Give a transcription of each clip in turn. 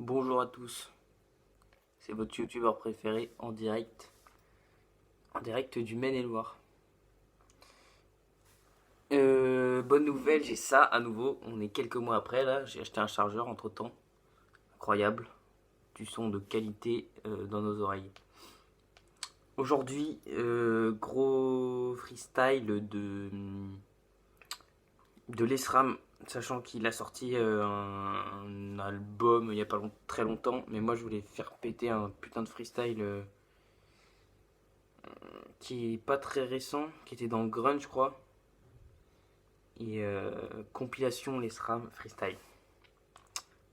Bonjour à tous, c'est votre youtubeur préféré en direct du Maine-et-Loire. Bonne nouvelle, j'ai ça à nouveau, on est quelques mois après là, j'ai acheté un chargeur entre temps, incroyable, du son de qualité dans nos oreilles. Aujourd'hui, gros freestyle de l'ESRAM, sachant qu'il a sorti un album il n'y a pas très longtemps, mais moi je voulais faire péter un putain de freestyle qui est pas très récent, qui était dans le grunge je crois, et compilation l'ESRAM freestyle,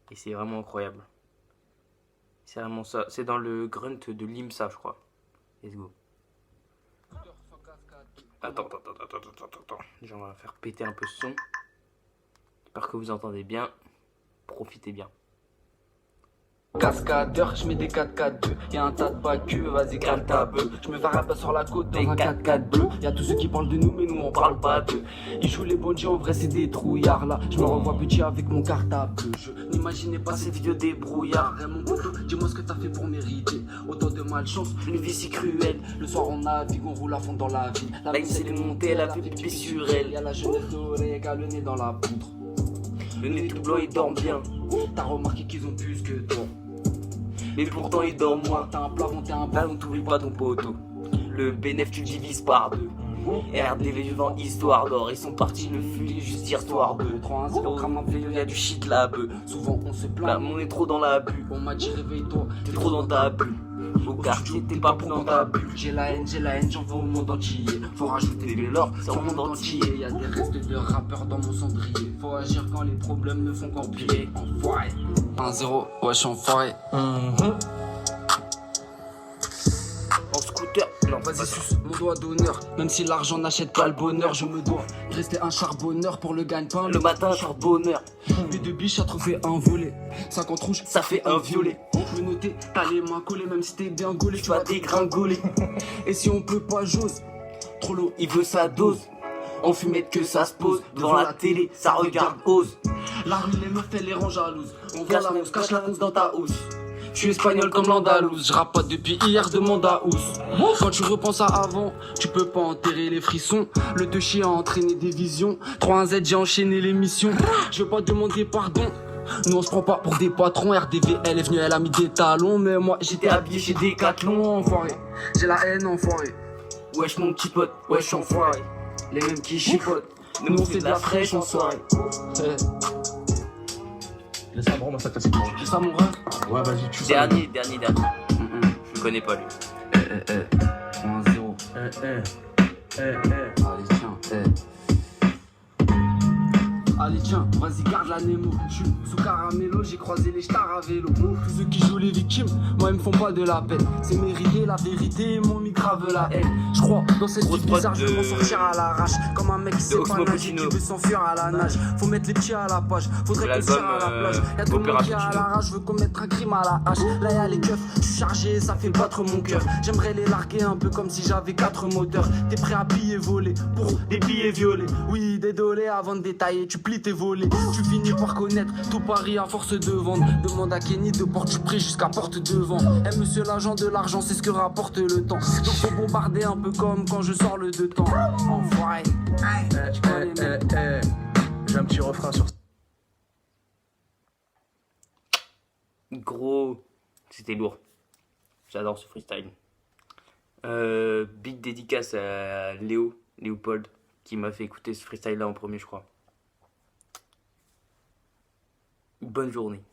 et c'est vraiment incroyable, c'est vraiment ça, c'est dans le grunt de l'IMSA je crois. Let's go. Attends, déjà on va faire péter un peu ce son. J'espère que vous entendez bien. Profitez bien. Cascadeur, je mets des 4-4-2. Y'a un tas de bacus, vas-y cale ta bœuf. Je me verrai pas sur la côte dans un 4-4 bleu. Y'a tous ceux qui parlent de nous, mais nous on parle pas d'eux. Ils jouent les bandits, en vrai c'est des trouillards là. Je me revois petit avec mon cartable. Je n'imaginais pas ces vieux débrouillards. Mon poteau, dis-moi ce que t'as fait pour mériter autant de malchance, une vie si cruelle. Le soir on navigue, on roule à fond dans la ville. La vie c'est les montées, elle a fait pipi sur elle. Y'a la jeunesse dorée, égale le nez dans la poudre. Le nez tout blanc, il dort bien. T'as remarqué qu'ils ont plus que toi, mais pourtant ils dorment moins. T'as un plafond, t'es un ballon, t'oublies pas ton poteau. Le bénéf tu le divises par deux. RDV vivant histoire d'or. Ils sont partis le fusil juste hier soir 2 3-1-0, crame un vélo, y'a du shit là-bas. Souvent on se plaint, on est trop dans la bulle. On m'a dit réveille-toi, t'es trop dans ta bulle. Au quartier t'es pas pour dans ta bulle. J'ai la haine, j'en veux au monde entier. Faut rajouter de l'or, c'est au monde entier. Y'a des restes de rappeurs dans mon cendrier. Faut agir quand les problèmes ne font qu'empirer. Enfoiré 1-0, wesh enfoiré. En scooter, non, Vas-y suce mon doigt d'honneur. Même si l'argent n'achète pas le bonheur, je me dois rester un charbonneur pour le gagne-pain. le matin charbonneur, Mais de biche a trouvé un volet. 50 rouges, ça fait un violet. me noter, t'as les mains collées. Même si t'es bien gaulé, Tu vas dégringoler. Et si on peut pas, j'ose. Trop lourd, Il veut sa dose. En fumette que ça se pose. Devant la télé, ça regarde ose. la rue, les meufs, elle les rend jalouses. On voit la mousse, cache la mousse dans ta housse. Je suis espagnol comme l'Andalouse, je rappe pas depuis hier, demande à Ous. Quand tu repenses à avant, tu peux pas enterrer les frissons. Le 2 chien a entraîné des visions. 3-1-Z, j'ai enchaîné les missions. Je veux pas demander pardon. Nous on se prend pas pour des patrons. RDV, elle est venue, elle a mis des talons. Mais moi j'étais habillé chez Decathlon, enfoiré. J'ai la haine, enfoiré. Wesh mon petit pote, wesh enfoiré. Les mêmes qui chipotent. Nous on fait de la fraîche en soirée. Laisse un bras, ça classique. C'est ça mon rêve. Ouais, vas-y, tu Dernier. Je connais pas lui. 3-0. Allez tiens, Allez tiens, vas-y garde la Nemo. Je suis sous caramello, j'ai croisé les stars à vélo. Tous ceux qui jouent les victimes, moi ils me font pas de la peine. C'est mérité la vérité, mon mis grave la haine. Je crois dans cette vie bizarre, je vais m'en sortir à l'arrache. Comme un mec qui sait pas nager, qui veut s'enfuir à la nage. Faut mettre les pieds à la page, faudrait qu'on tire à la plage. Y'a trop de monde qui est à la rage, je veux commettre un crime à la hache. Là y'a les keufs, je suis chargé, ça fait battre mon cœur. J'aimerais les larguer un peu comme si j'avais 4 moteurs. T'es prêt à piller voler pour des billets violets. Oui, désolé, avant de détailler, tu plies tes volets. Tu finis par connaître tout Paris à force de vendre. Demande à Kenny de porte près jusqu'à porte devant. Eh monsieur l'agent de l'argent, c'est ce que rapporte le temps. Donc faut bombarder un peu comme quand je sors le 2 temps. Enfoiré. J'ai un petit refrain sur ça. Gros, c'était lourd. J'adore ce freestyle. Big dédicace à Léopold, qui m'a fait écouter ce freestyle là en premier je crois. Bonne journée.